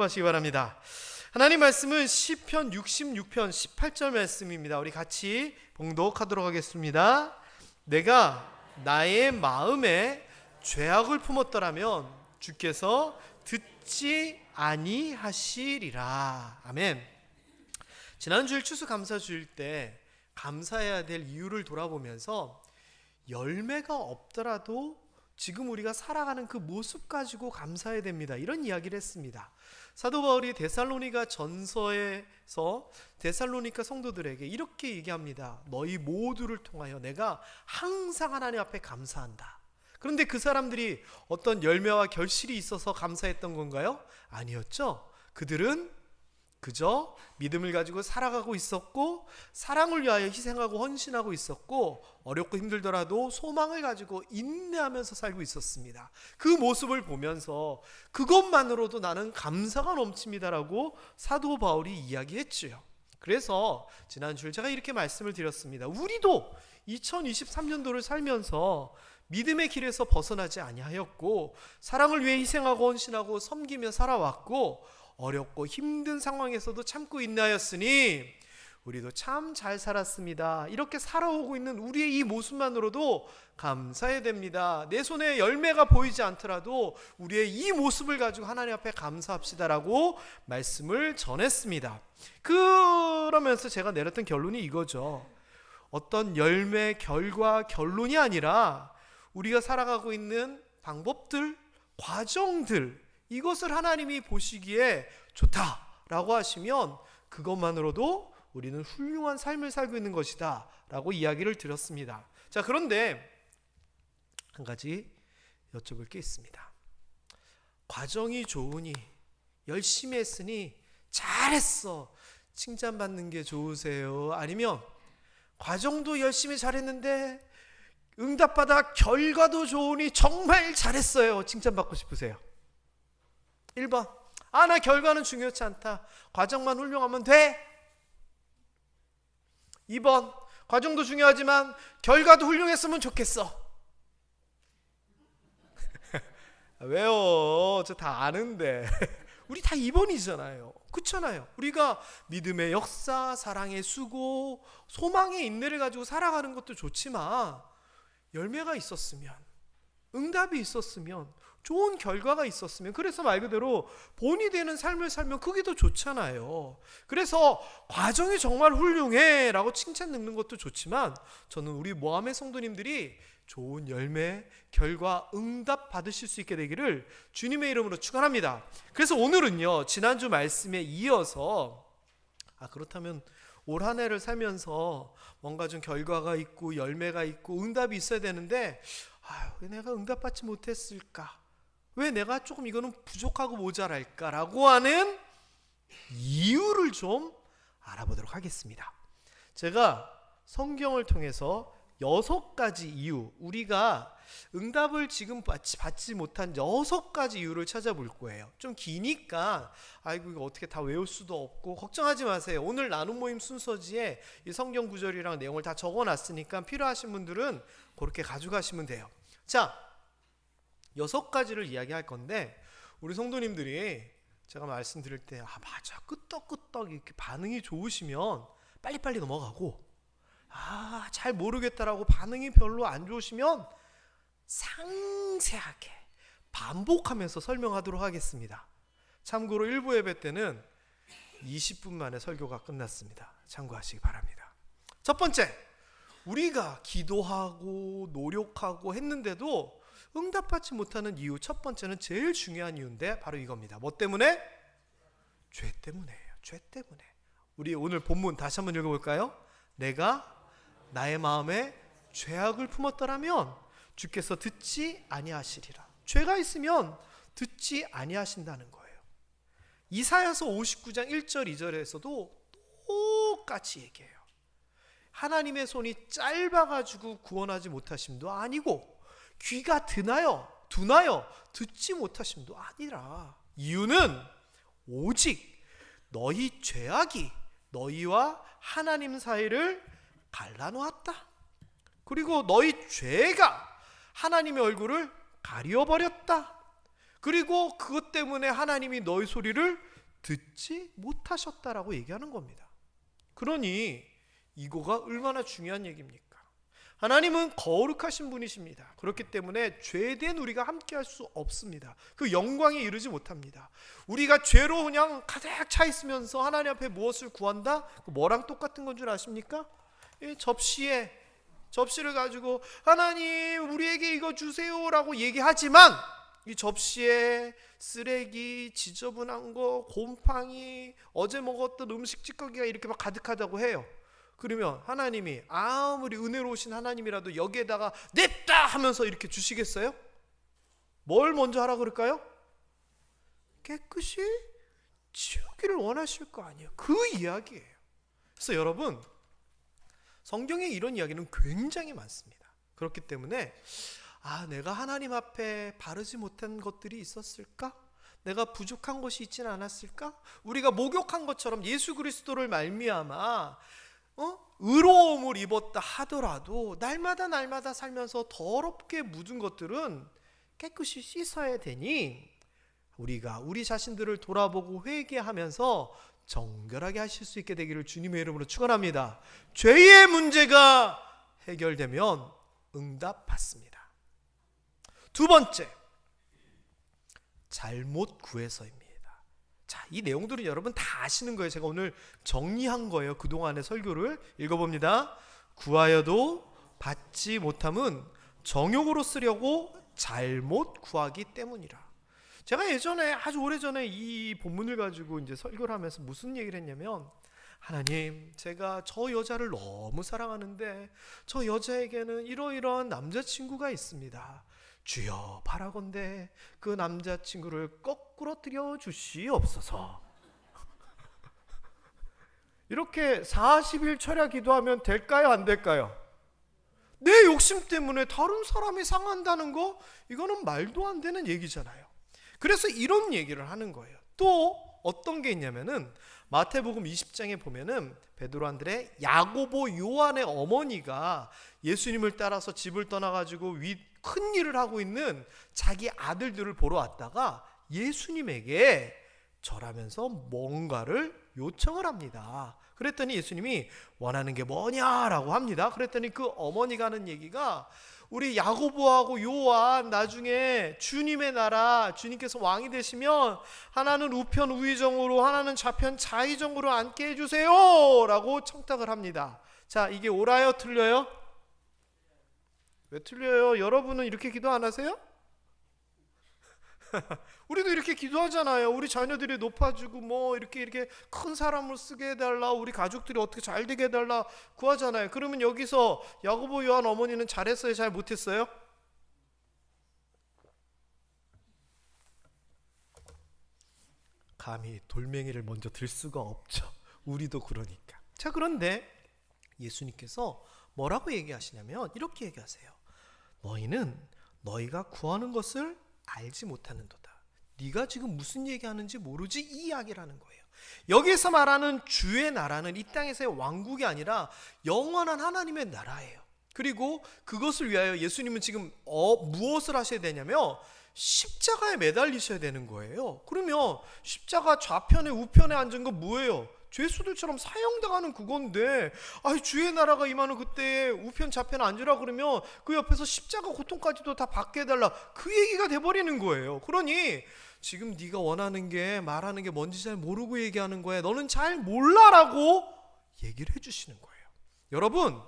하시기 바랍니다. 하나님 말씀은 시편 66편 18절 말씀입니다. 우리 같이 봉독하도록 하겠습니다. 내가 나의 마음에 죄악을 품었더라면 주께서 듣지 아니하시리라. 아멘. 지난주일 추수감사주일 때 감사해야 될 이유를 돌아보면서 열매가 없더라도 지금 우리가 살아가는 그 모습 가지고 감사해야 됩니다, 이런 이야기를 했습니다. 사도 바울이 데살로니가 전서에서 데살로니가 성도들에게 이렇게 얘기합니다. 너희 모두를 통하여 내가 항상 하나님 앞에 감사한다. 그런데 그 사람들이 어떤 열매와 결실이 있어서 감사했던 건가요? 아니었죠. 그들은 그저 믿음을 가지고 살아가고 있었고, 사랑을 위하여 희생하고 헌신하고 있었고, 어렵고 힘들더라도 소망을 가지고 인내하면서 살고 있었습니다. 그 모습을 보면서 그것만으로도 나는 감사가 넘칩니다라고 사도 바울이 이야기했지요. 그래서 지난주에 제가 이렇게 말씀을 드렸습니다. 우리도 2023년도를 살면서 믿음의 길에서 벗어나지 아니하였고, 사랑을 위해 희생하고 헌신하고 섬기며 살아왔고, 어렵고 힘든 상황에서도 참고 인내하였으니 우리도 참 잘 살았습니다. 이렇게 살아오고 있는 우리의 이 모습만으로도 감사해야 됩니다. 내 손에 열매가 보이지 않더라도 우리의 이 모습을 가지고 하나님 앞에 감사합시다라고 말씀을 전했습니다. 그러면서 제가 내렸던 결론이 이거죠. 어떤 열매, 결과, 결론이 아니라 우리가 살아가고 있는 방법들, 과정들, 이것을 하나님이 보시기에 좋다라고 하시면 그것만으로도 우리는 훌륭한 삶을 살고 있는 것이다 라고 이야기를 드렸습니다. 자, 그런데 한 가지 여쭤볼 게 있습니다. 과정이 좋으니, 열심히 했으니, 잘했어, 칭찬받는 게 좋으세요? 아니면 과정도 열심히 잘했는데 응답받아 결과도 좋으니 정말 잘했어요, 칭찬받고 싶으세요? 1번, 나 결과는 중요치 않다, 과정만 훌륭하면 돼. 2번, 과정도 중요하지만 결과도 훌륭했으면 좋겠어. 왜요? 저 다 아는데. 우리 다 2번이잖아요. 그렇잖아요. 우리가 믿음의 역사, 사랑의 수고, 소망의 인내를 가지고 살아가는 것도 좋지만 열매가 있었으면, 응답이 있었으면, 좋은 결과가 있었으면, 그래서 말 그대로 본이 되는 삶을 살면 그게 더 좋잖아요. 그래서 과정이 정말 훌륭해 라고 칭찬 듣는 것도 좋지만, 저는 우리 모함의 성도님들이 좋은 열매, 결과, 응답 받으실 수 있게 되기를 주님의 이름으로 축원합니다. 그래서 오늘은요, 지난주 말씀에 이어서 그렇다면 올 한 해를 살면서 뭔가 좀 결과가 있고 열매가 있고 응답이 있어야 되는데 왜 내가 응답받지 못했을까? 왜 내가 조금 이거는 부족하고 모자랄까라고 하는 이유를 좀 알아보도록 하겠습니다. 제가 성경을 통해서 6가지 이유, 우리가 응답을 지금 받지 못한 6가지 이유를 찾아볼 거예요. 좀 기니까 이거 어떻게 다 외울 수도 없고 걱정하지 마세요. 오늘 나눔 모임 순서지에 이 성경 구절이랑 내용을 다 적어놨으니까 필요하신 분들은 그렇게 가져가시면 돼요. 자, 6가지를 이야기할 건데, 우리 성도님들이 제가 말씀드릴 때 맞아, 끄떡끄떡 이렇게 반응이 좋으시면 빨리빨리 넘어가고, 잘 모르겠다라고 반응이 별로 안 좋으시면 상세하게 반복하면서 설명하도록 하겠습니다. 참고로 일부 예배 때는 20분 만에 설교가 끝났습니다. 참고하시기 바랍니다. 첫 번째, 우리가 기도하고 노력하고 했는데도 응답받지 못하는 이유, 첫 번째는 제일 중요한 이유인데 바로 이겁니다. 뭐 때문에? 죄 때문에요. 죄 때문에. 우리 오늘 본문 다시 한번 읽어볼까요? 내가 나의 마음에 죄악을 품었더라면 주께서 듣지 아니하시리라. 죄가 있으면 듣지 아니하신다는 거예요. 이사야서 59장 1절 2절에서도 똑같이 얘기해요. 하나님의 손이 짧아가지고 구원하지 못하심도 아니고, 귀가 두나여 듣지 못하심도 아니라, 이유는 오직 너희 죄악이 너희와 하나님 사이를 갈라놓았다. 그리고 너희 죄가 하나님의 얼굴을 가려버렸다. 그리고 그것 때문에 하나님이 너희 소리를 듣지 못하셨다라고 얘기하는 겁니다. 그러니 이거가 얼마나 중요한 얘기입니까? 하나님은 거룩하신 분이십니다. 그렇기 때문에 죄된 우리가 함께할 수 없습니다. 그 영광에 이르지 못합니다. 우리가 죄로 그냥 가득 차 있으면서 하나님 앞에 무엇을 구한다? 뭐랑 똑같은 건 줄 아십니까? 이 접시를 가지고 하나님 우리에게 이거 주세요라고 얘기하지만 이 접시에 쓰레기, 지저분한 거, 곰팡이, 어제 먹었던 음식 찌꺼기가 이렇게 막 가득하다고 해요. 그러면 하나님이 아무리 은혜로우신 하나님이라도 여기에다가 냅다 하면서 이렇게 주시겠어요? 뭘 먼저 하라 그럴까요? 깨끗이 치우기를 원하실 거 아니에요. 그 이야기예요. 그래서 여러분, 성경에 이런 이야기는 굉장히 많습니다. 그렇기 때문에 내가 하나님 앞에 바르지 못한 것들이 있었을까? 내가 부족한 것이 있지는 않았을까? 우리가 목욕한 것처럼 예수 그리스도를 말미암아 의로움을 입었다 하더라도 날마다 살면서 더럽게 묻은 것들은 깨끗이 씻어야 되니 우리가 우리 자신들을 돌아보고 회개하면서 정결하게 하실 수 있게 되기를 주님의 이름으로 축원합니다. 죄의 문제가 해결되면 응답받습니다. 두 번째, 잘못 구해서입니다. 자, 이 내용들은 여러분 다 아시는 거예요. 제가 오늘 정리한 거예요. 그동안의 설교를 읽어봅니다. 구하여도 받지 못함은 정욕으로 쓰려고 잘못 구하기 때문이라. 제가 예전에 아주 오래전에 이 본문을 가지고 이제 설교를 하면서 무슨 얘기를 했냐면, 하나님, 제가 저 여자를 너무 사랑하는데 저 여자에게는 이러이러한 남자친구가 있습니다. 주여 바라건대 그 남자친구를 거꾸로뜨려 주시옵소서. 이렇게 40일 철야 기도하면 될까요? 안 될까요? 내 욕심 때문에 다른 사람이 상한다는 거, 이거는 말도 안 되는 얘기잖아요. 그래서 이런 얘기를 하는 거예요. 또 어떤 게 있냐면은 마태복음 20장에 보면은 베드로 안드레, 야고보, 요한의 어머니가 예수님을 따라서 집을 떠나가지고 큰 일을 하고 있는 자기 아들들을 보러 왔다가 예수님에게 절하면서 뭔가를 요청을 합니다. 그랬더니 예수님이 원하는 게 뭐냐라고 합니다. 그랬더니 그 어머니가 하는 얘기가, 우리 야고보하고 요한 나중에 주님의 나라, 주님께서 왕이 되시면 하나는 우편 우의정으로, 하나는 좌편 좌의정으로 앉게 해주세요 라고 청탁을 합니다. 자, 이게 옳아요? 틀려요? 왜 틀려요? 여러분은 이렇게 기도 안 하세요? 우리도 이렇게 기도하잖아요. 우리 자녀들이 높아지고 뭐 이렇게 큰 사람을 쓰게 해달라, 우리 가족들이 어떻게 잘 되게 해달라 구하잖아요. 그러면 여기서 야고보, 요한 어머니는 잘했어요? 잘 못했어요? 감히 돌멩이를 먼저 들 수가 없죠. 우리도 그러니까. 자, 그런데 예수님께서 뭐라고 얘기하시냐면 이렇게 얘기하세요. 너희는 너희가 구하는 것을 알지 못하는도다. 네가 지금 무슨 얘기하는지 모르지, 이 이야기를 하는 거예요. 여기에서 말하는 주의 나라는 이 땅에서의 왕국이 아니라 영원한 하나님의 나라예요. 그리고 그것을 위하여 예수님은 지금 무엇을 하셔야 되냐면 십자가에 매달리셔야 되는 거예요. 그러면 십자가 좌편에 우편에 앉은 건 뭐예요? 죄수들처럼 사형당하는 그건데, 주의 나라가 임하는 그때에 우편 좌편에 앉으라 그러면 그 옆에서 십자가 고통까지도 다 받게 해달라, 그 얘기가 돼버리는 거예요. 그러니 지금 네가 원하는 게, 말하는 게 뭔지 잘 모르고 얘기하는 거야. 너는 잘 몰라라고 얘기를 해주시는 거예요. 여러분,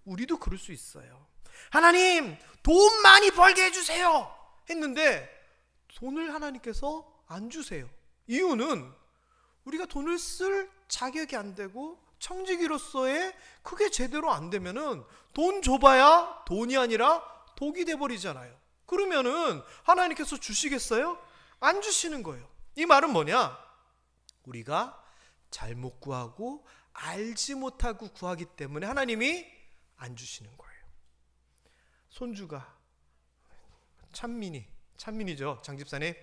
우리도 그럴 수 있어요. 하나님, 돈 많이 벌게 해주세요 했는데 돈을 하나님께서 안 주세요. 이유는 우리가 돈을 쓸 자격이 안 되고 청지기로서의 그게 제대로 안 되면은 돈 줘봐야 돈이 아니라 독이 돼버리잖아요. 그러면은 하나님께서 주시겠어요? 안 주시는 거예요. 이 말은 뭐냐? 우리가 잘못 구하고 알지 못하고 구하기 때문에 하나님이 안 주시는 거예요. 손주가 찬민이죠, 장집사님.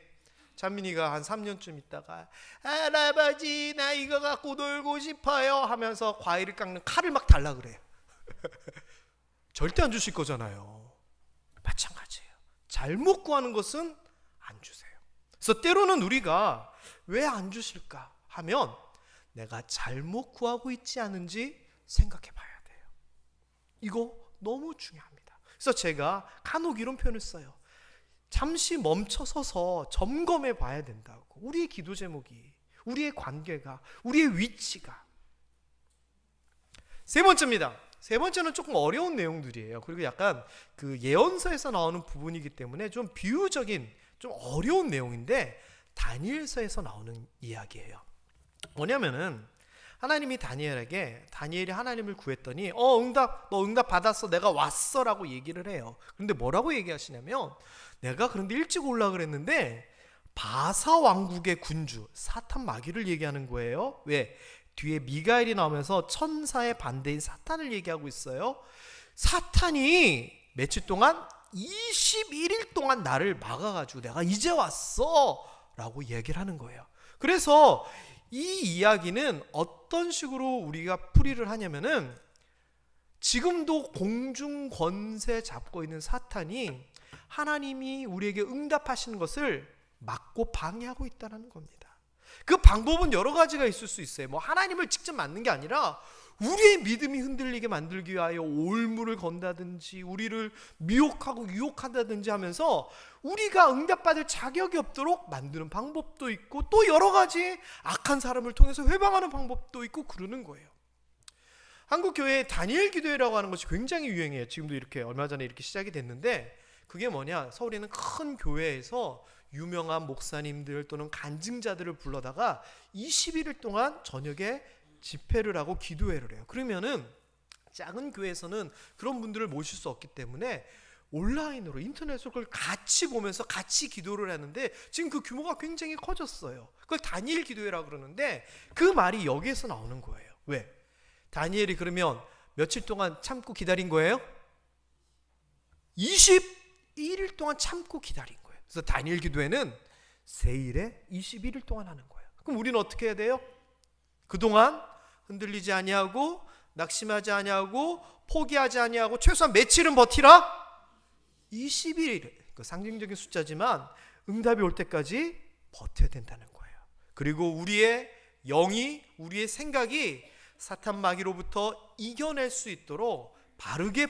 찬민이가 한 3년쯤 있다가 할아버지 나 이거 갖고 놀고 싶어요 하면서 과일을 깎는 칼을 막 달라 그래요. 절대 안 주실 거잖아요. 마찬가지예요. 잘못 구하는 것은 안 주세요. 그래서 때로는 우리가 왜 안 주실까 하면 내가 잘못 구하고 있지 않은지 생각해 봐야 돼요. 이거 너무 중요합니다. 그래서 제가 간혹 이런 표현을 써요. 잠시 멈춰 서서 점검해 봐야 된다고. 우리의 기도 제목이, 우리의 관계가, 우리의 위치가. 세 번째입니다. 세 번째는 조금 어려운 내용들이에요. 그리고 약간 그 예언서에서 나오는 부분이기 때문에 좀 비유적인, 좀 어려운 내용인데 다니엘서에서 나오는 이야기예요. 뭐냐면은 하나님이 다니엘이 하나님을 구했더니 너 응답 받았어, 내가 왔어 라고 얘기를 해요. 그런데 뭐라고 얘기하시냐면, 내가 그런데 일찍 올라 그랬는데 바사 왕국의 군주 사탄 마귀를 얘기하는 거예요. 왜? 뒤에 미가엘이 나오면서 천사의 반대인 사탄을 얘기하고 있어요. 사탄이 며칠 동안 21일 동안 나를 막아가지고 내가 이제 왔어 라고 얘기를 하는 거예요. 그래서 이 이야기는 어떤 식으로 우리가 풀이를 하냐면은, 지금도 공중 권세 잡고 있는 사탄이 하나님이 우리에게 응답하시는 것을 막고 방해하고 있다는 겁니다. 그 방법은 여러 가지가 있을 수 있어요. 뭐 하나님을 직접 맞는 게 아니라 우리의 믿음이 흔들리게 만들기 위하여 올무를 건다든지 우리를 미혹하고 유혹한다든지 하면서 우리가 응답받을 자격이 없도록 만드는 방법도 있고, 또 여러 가지 악한 사람을 통해서 회방하는 방법도 있고 그러는 거예요. 한국 교회에 다니엘 기도회라고 하는 것이 굉장히 유행해요. 지금도 이렇게 얼마 전에 이렇게 시작이 됐는데, 그게 뭐냐, 서울에 있는 큰 교회에서 유명한 목사님들 또는 간증자들을 불러다가 21일 동안 저녁에 집회를 하고 기도회를 해요. 그러면은 작은 교회에서는 그런 분들을 모실 수 없기 때문에 온라인으로, 인터넷으로 그걸 같이 보면서 같이 기도를 하는데, 지금 그 규모가 굉장히 커졌어요. 그걸 다니엘 기도회라고 그러는데, 그 말이 여기에서 나오는 거예요. 왜? 다니엘이 그러면 며칠 동안 참고 기다린 거예요? 21일 동안 참고 기다린 거예요. 그래서 다니엘 기도회는 세일에 21일 동안 하는 거예요. 그럼 우리는 어떻게 해야 돼요? 그동안 흔들리지 아니하고 낙심하지 아니하고 포기하지 아니하고 최소한 며칠은 버티라? 21일, 그 상징적인 숫자지만 응답이 올 때까지 버텨야 된다는 거예요. 그리고 우리의 영이, 우리의 생각이 사탄 마귀로부터 이겨낼 수 있도록 바르게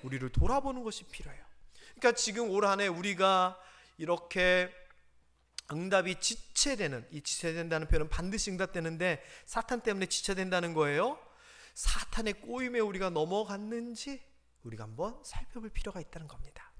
우리를 돌아보는 것이 필요해요. 그러니까 지금 올 한 해 우리가 이렇게 응답이 지체되는, 이 지체된다는 표현은 반드시 응답되는데 사탄 때문에 지체된다는 거예요. 사탄의 꼬임에 우리가 넘어갔는지 우리가 한번 살펴볼 필요가 있다는 겁니다.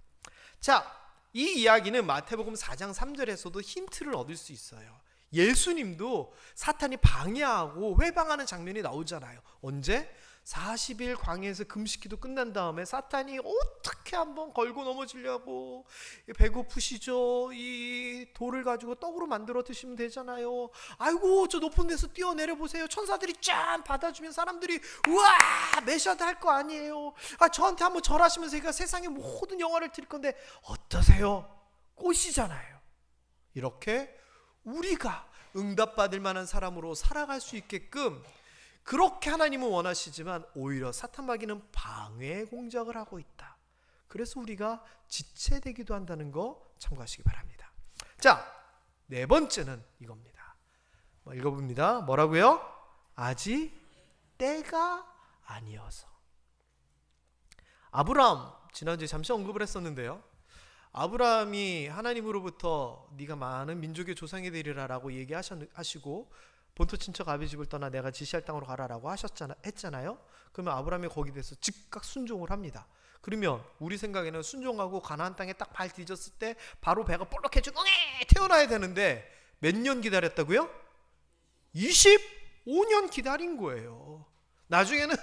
자, 이 이야기는 마태복음 4장 3절에서도 힌트를 얻을 수 있어요. 예수님도 사탄이 방해하고 회방하는 장면이 나오잖아요. 언제? 40일 광야에서 금식기도 끝난 다음에 사탄이 어떻게 한번 걸고 넘어지려고, 배고프시죠? 이 돌을 가지고 떡으로 만들어 드시면 되잖아요. 아이고 저 높은 데서 뛰어내려 보세요. 천사들이 짠 받아주면 사람들이 우와 메시아다 할 거 아니에요. 저한테 한번 절하시면서 제가 세상의 모든 영화를 드릴 건데 어떠세요? 꽃이잖아요. 이렇게 우리가 응답받을 만한 사람으로 살아갈 수 있게끔 그렇게 하나님은 원하시지만 오히려 사탄 마귀는 방해 공작을 하고 있다. 그래서 우리가 지체되기도 한다는 거 참고하시기 바랍니다. 자, 네 번째는 이겁니다. 읽어봅니다. 뭐라고요? 아직 때가 아니어서. 아브라함, 지난주에 잠시 언급을 했었는데요. 아브라함이 하나님으로부터 네가 많은 민족의 조상이 되리라 라고 얘기하시고 본토 친척 아비 집을 떠나 내가 지시할 땅으로 가라라고 했잖아요. 그러면 아브라함이 거기에 대해서 즉각 순종을 합니다. 그러면 우리 생각에는 순종하고 가나안 땅에 딱 발 디뎠을 때 바로 배가 볼록해지고 태어나야 되는데 몇 년 기다렸다고요? 25년 기다린 거예요. 나중에는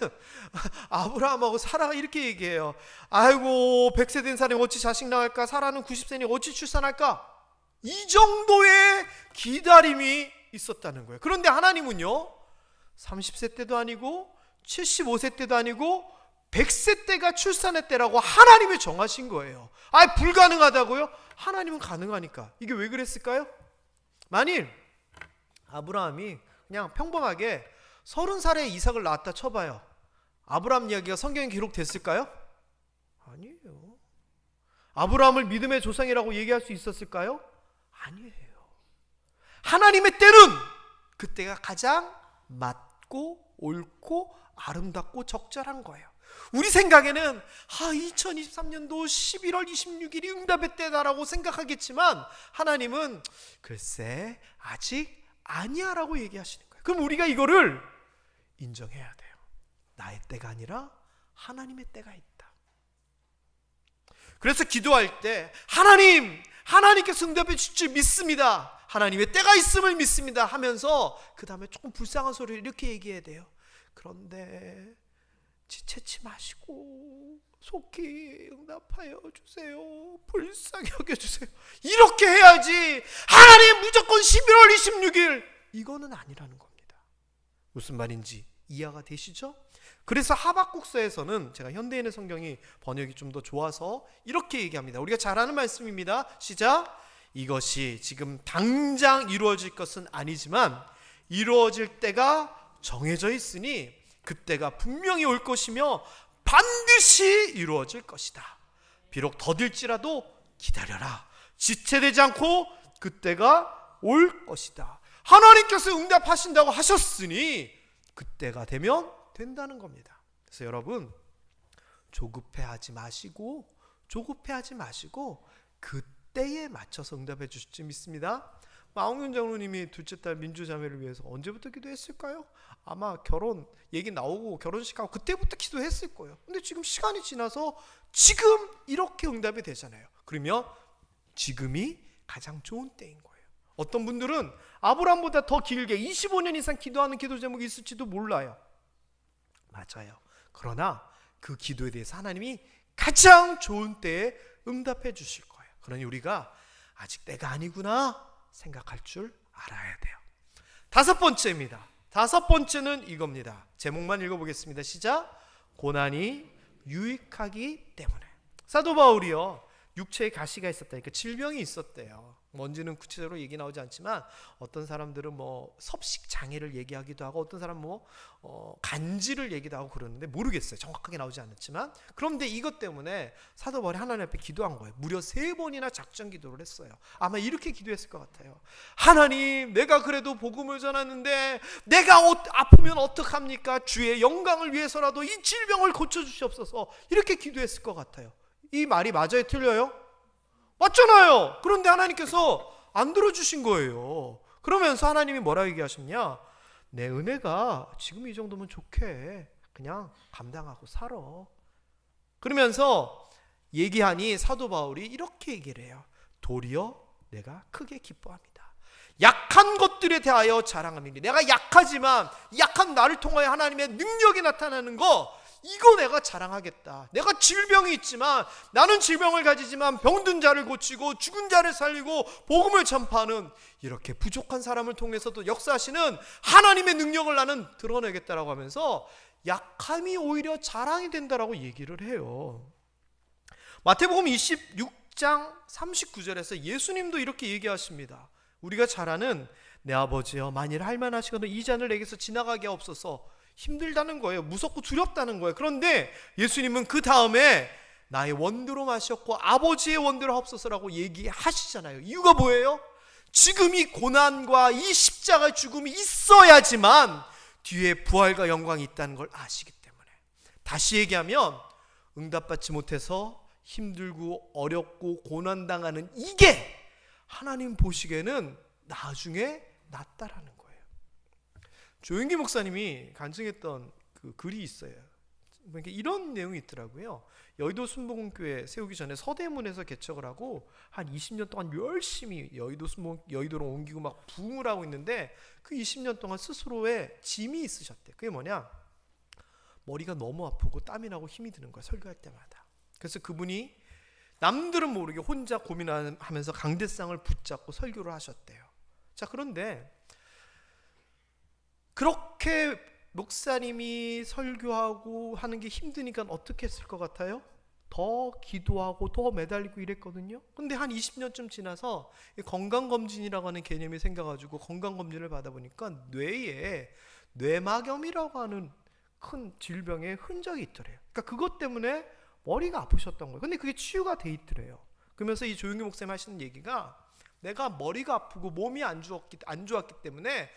아브라함하고 사라가 이렇게 얘기해요. 아이고 100세 된 사람이 어찌 자식 낳을까? 사라는 90세니 어찌 출산할까? 이 정도의 기다림이 있었다는 거예요. 그런데 하나님은요 30세 때도 아니고 75세 때도 아니고 100세 때가 출산의 때라고 하나님이 정하신 거예요. 불가능하다고요? 하나님은 가능하니까. 이게 왜 그랬을까요? 만일 아브라함이 그냥 평범하게 30살에 이삭을 낳았다 쳐봐요. 아브라함 이야기가 성경에 기록됐을까요? 아니에요. 아브라함을 믿음의 조상이라고 얘기할 수 있었을까요? 아니에요. 하나님의 때는 그때가 가장 맞고 옳고 아름답고 적절한 거예요. 우리 생각에는 2023년도 11월 26일이 응답의 때다라고 생각하겠지만 하나님은 글쎄 아직 아니야 라고 얘기하시는 거예요. 그럼 우리가 이거를 인정해야 돼요. 나의 때가 아니라 하나님의 때가 있다. 그래서 기도할 때 하나님께서 응답해 주실 줄 믿습니다, 하나님의 때가 있음을 믿습니다 하면서 그 다음에 조금 불쌍한 소리를 이렇게 얘기해야 돼요. 그런데 지체치 마시고 속히 응답하여 주세요, 불쌍히 여겨주세요, 이렇게 해야지 하나님 무조건 11월 26일 이거는 아니라는 겁니다. 무슨 말인지 이해가 되시죠? 그래서 하박국서에서는 제가 현대인의 성경이 번역이 좀 더 좋아서 이렇게 얘기합니다. 우리가 잘 아는 말씀입니다. 시작. 이것이 지금 당장 이루어질 것은 아니지만 이루어질 때가 정해져 있으니 그때가 분명히 올 것이며 반드시 이루어질 것이다. 비록 더딜지라도 기다려라. 지체되지 않고 그때가 올 것이다. 하나님께서 응답하신다고 하셨으니 그때가 되면 된다는 겁니다. 그래서 여러분 조급해하지 마시고 그때에 맞춰서 응답해 주실 줄 믿습니다. 마홍윤 장로님이 둘째 딸 민주 자매를 위해서 언제부터 기도했을까요? 아마 결혼 얘기 나오고 결혼식하고 그때부터 기도했을 거예요. 근데 지금 시간이 지나서 지금 이렇게 응답이 되잖아요. 그러면 지금이 가장 좋은 때인 거예요. 어떤 분들은 아브라함보다 더 길게 25년 이상 기도하는 기도 제목이 있을지도 몰라요. 맞아요. 그러나 그 기도에 대해서 하나님이 가장 좋은 때에 응답해 주실 거예요. 그러니 우리가 아직 때가 아니구나 생각할 줄 알아야 돼요. 다섯 번째입니다. 다섯 번째는 이겁니다. 제목만 읽어보겠습니다. 시작. 고난이 유익하기 때문에. 사도 바울이요, 육체에 가시가 있었다니까 질병이 있었대요. 뭔지는 구체적으로 얘기 나오지 않지만 어떤 사람들은 뭐 섭식 장애를 얘기하기도 하고 어떤 사람은 간질을 얘기도 하고 그러는데 모르겠어요. 정확하게 나오지 않았지만. 그런데 이것 때문에 사도 바울이 하나님 앞에 기도한 거예요. 무려 3번이나 작전 기도를 했어요. 아마 이렇게 기도했을 것 같아요. 하나님, 내가 그래도 복음을 전하는데 내가 아프면 어떡합니까? 주의 영광을 위해서라도 이 질병을 고쳐주시옵소서. 이렇게 기도했을 것 같아요. 이 말이 맞아요? 틀려요? 맞잖아요. 그런데 하나님께서 안 들어주신 거예요. 그러면서 하나님이 뭐라고 얘기하셨냐? 내 은혜가 지금 이 정도면 좋게 그냥 감당하고 살아. 그러면서 얘기하니 사도 바울이 이렇게 얘기를 해요. 도리어 내가 크게 기뻐합니다. 약한 것들에 대하여 자랑합니다. 내가 약하지만 약한 나를 통하여 하나님의 능력이 나타나는 거, 이거 내가 자랑하겠다. 내가 질병이 있지만 나는 질병을 가지지만 병든 자를 고치고 죽은 자를 살리고 복음을 전파하는 이렇게 부족한 사람을 통해서도 역사하시는 하나님의 능력을 나는 드러내겠다라고 하면서 약함이 오히려 자랑이 된다라고 얘기를 해요. 마태복음 26장 39절에서 예수님도 이렇게 얘기하십니다. 우리가 잘 아는 내 아버지여 만일 할만하시거든 이 잔을 내게서 지나가게 하옵소서. 힘들다는 거예요. 무섭고 두렵다는 거예요. 그런데 예수님은 그 다음에 나의 원대로 마셨고 아버지의 원대로 하옵소서라고 얘기하시잖아요. 이유가 뭐예요? 지금 이 고난과 이 십자가의 죽음이 있어야지만 뒤에 부활과 영광이 있다는 걸 아시기 때문에. 다시 얘기하면 응답받지 못해서 힘들고 어렵고 고난당하는 이게 하나님 보시기에는 나중에 낫다라는 거예요. 조영기 목사님이 간증했던 그 글이 있어요. 그러니까 이런 내용이 있더라고요. 여의도 순복음교회 세우기 전에 서대문에서 개척을 하고 한 20년 동안 열심히 여의도로 옮기고 막 부흥을 하고 있는데 그 20년 동안 스스로의 짐이 있으셨대. 그게 뭐냐? 머리가 너무 아프고 땀이 나고 힘이 드는 거야, 설교할 때마다. 그래서 그분이 남들은 모르게 혼자 고민하면서 강대상을 붙잡고 설교를 하셨대요. 자, 그런데 그렇게 목사님이 설교하고 하는 게 힘드니까 어떻게 했을 것 같아요? 더 기도하고 더 매달리고 이랬거든요. 근데 한 20년쯤 지나서 건강검진이라고 하는 개념이 생겨가지고 건강검진을 받아보니까 뇌에 뇌막염이라고 하는 큰 질병의 흔적이 있더래요. 그러니까 그것 때문에 머리가 아프셨던 거예요. 근데 그게 치유가 돼 있더래요. 그러면서 이 조용기 목사님 하시는 얘기가 내가 머리가 아프고 몸이 안 좋았기 때문에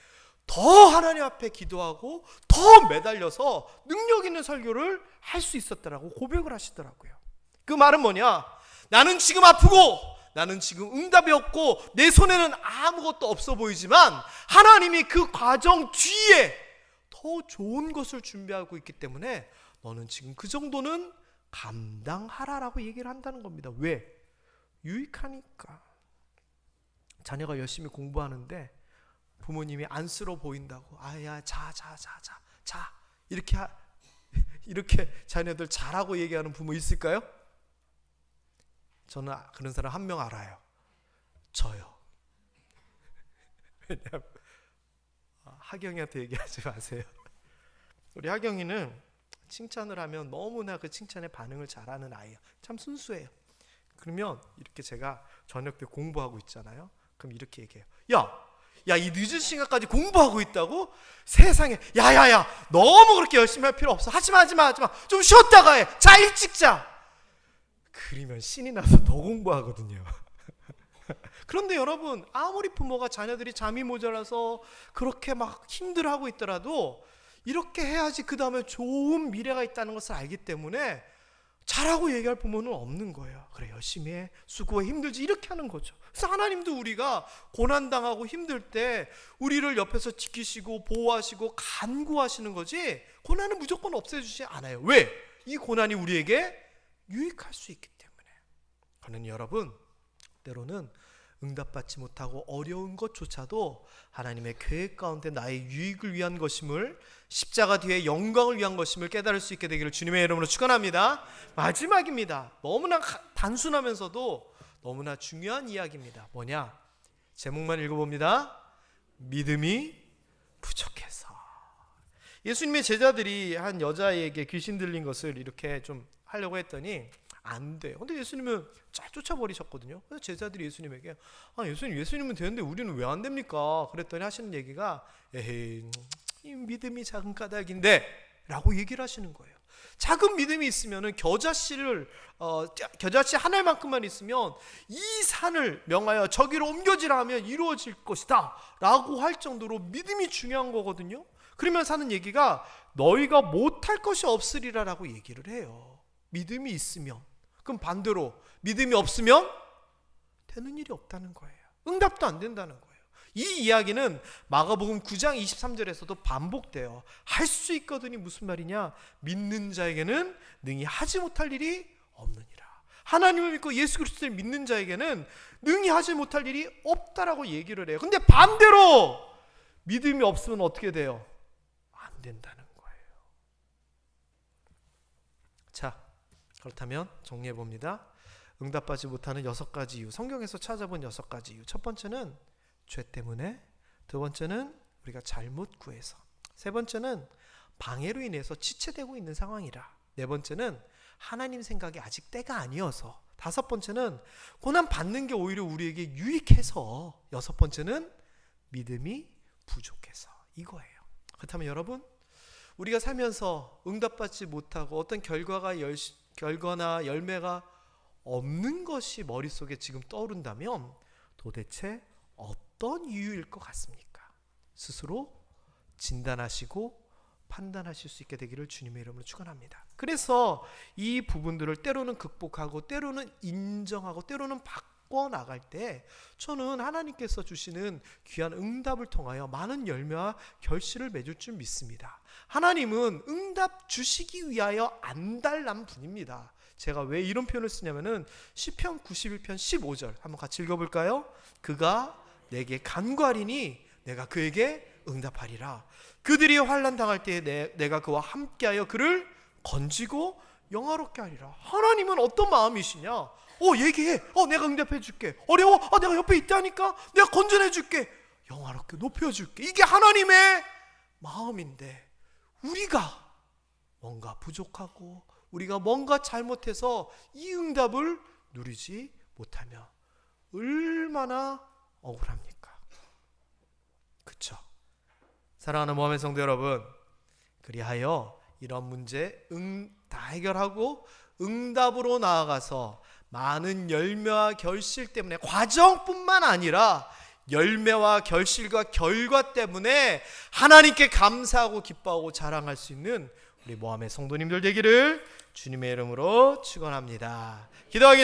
더 하나님 앞에 기도하고 더 매달려서 능력 있는 설교를 할 수 있었다라고 고백을 하시더라고요. 그 말은 뭐냐? 나는 지금 아프고 나는 지금 응답이 없고 내 손에는 아무것도 없어 보이지만 하나님이 그 과정 뒤에 더 좋은 것을 준비하고 있기 때문에 너는 지금 그 정도는 감당하라라고 얘기를 한다는 겁니다. 왜? 유익하니까. 자녀가 열심히 공부하는데 부모님이 안쓰러워 보인다고 아야 자 이렇게 자녀들 자라고 얘기하는 부모 있을까요? 저는 그런 사람 한 명 알아요. 저요. 왜냐하면 하경이한테 얘기하지 마세요. 우리 하경이는 칭찬을 하면 너무나 그 칭찬에 반응을 잘하는 아이예요. 참 순수해요. 그러면 이렇게 제가 저녁 때 공부하고 있잖아요. 그럼 이렇게 얘기해요. 야, 이 늦은 시간까지 공부하고 있다고? 세상에, 야야야, 너무 그렇게 열심히 할 필요 없어. 하지마. 좀 쉬었다가 해. 자, 일찍 자. 그러면 신이 나서 더 공부하거든요. 그런데 여러분, 아무리 부모가 자녀들이 잠이 모자라서 그렇게 막 힘들어하고 있더라도 이렇게 해야지 그 다음에 좋은 미래가 있다는 것을 알기 때문에 잘하고 얘기할 부모는 없는 거예요. 그래, 열심히 해, 수고해, 힘들지, 이렇게 하는 거죠. 그래서 하나님도 우리가 고난당하고 힘들 때 우리를 옆에서 지키시고 보호하시고 간구하시는 거지 고난은 무조건 없애주지 않아요. 왜? 이 고난이 우리에게 유익할 수 있기 때문에. 그러니 여러분, 때로는 응답받지 못하고 어려운 것조차도 하나님의 계획 가운데 나의 유익을 위한 것임을, 십자가 뒤에 영광을 위한 것임을 깨달을 수 있게 되기를 주님의 이름으로 축원합니다. 마지막입니다. 너무나 단순하면서도 너무나 중요한 이야기입니다. 뭐냐? 제목만 읽어봅니다. 믿음이 부족해서. 예수님의 제자들이 한 여자에게 귀신 들린 것을 이렇게 좀 하려고 했더니 안 돼요. 근데 예수님은 쫙 쫓아버리셨거든요. 그래서 제자들이 예수님에게 예수님은 되는데 우리는 왜 안 됩니까? 그랬더니 하시는 얘기가 에헤이, 이 믿음이 작은 까닭인데 라고 얘기를 하시는 거예요. 작은 믿음이 있으면 겨자씨 하나만큼만 있으면 이 산을 명하여 저기로 옮겨지라 하면 이루어질 것이다 라고 할 정도로 믿음이 중요한 거거든요. 그러면서 하는 얘기가 너희가 못할 것이 없으리라 라고 얘기를 해요. 믿음이 있으면. 그럼 반대로 믿음이 없으면 되는 일이 없다는 거예요. 응답도 안 된다는 거예요. 이 이야기는 마가복음 9장 23절에서도 반복돼요. 할 수 있거든이 무슨 말이냐? 믿는 자에게는 능히 하지 못할 일이 없느니라. 하나님을 믿고 예수 그리스도를 믿는 자에게는 능히 하지 못할 일이 없다라고 얘기를 해요. 근데 반대로 믿음이 없으면 어떻게 돼요? 안 된다는 거예요. 자, 그렇다면 정리해 봅니다. 응답받지 못하는 6가지 이유, 성경에서 찾아본 6가지 이유. 첫 번째는 죄 때문에, 두 번째는 우리가 잘못 구해서, 세 번째는 방해로 인해서 지체되고 있는 상황이라, 네 번째는 하나님 생각이 아직 때가 아니어서, 다섯 번째는 고난 받는 게 오히려 우리에게 유익해서, 여섯 번째는 믿음이 부족해서, 이거예요. 그렇다면 여러분, 우리가 살면서 응답받지 못하고 어떤 결과나 열매가 없는 것이 머릿속에 지금 떠오른다면 도대체 어떤 이유일 것 같습니까? 스스로 진단하시고 판단하실 수 있게 되기를 주님의 이름으로 축원합니다. 그래서 이 부분들을 때로는 극복하고 때로는 인정하고 때로는 바꿔나갈 때 저는 하나님께서 주시는 귀한 응답을 통하여 많은 열매와 결실을 맺을 줄 믿습니다. 하나님은 응답 주시기 위하여 안달난 분입니다. 제가 왜 이런 표현을 쓰냐면은 시편 91편 15절 한번 같이 읽어볼까요? 그가 내게 간구하리니 내가 그에게 응답하리라. 그들이 환난 당할 때에 내가 그와 함께하여 그를 건지고 영화롭게 하리라. 하나님은 어떤 마음이시냐? 얘기해. 내가 응답해 줄게. 어려워? 내가 옆에 있다니까. 내가 건져내 줄게. 영화롭게 높여줄게. 이게 하나님의 마음인데 우리가 뭔가 부족하고 우리가 뭔가 잘못해서 이 응답을 누리지 못하면 얼마나 억울합니까? 그렇죠? 사랑하는 모함의 성도 여러분, 그리하여 이런 문제 다 해결하고 응답으로 나아가서 많은 열매와 결실 때문에, 과정뿐만 아니라 열매와 결실과 결과 때문에 하나님께 감사하고 기뻐하고 자랑할 수 있는 우리 모함의 성도님들 되기를 주님의 이름으로 축원합니다. 기도하겠습니다.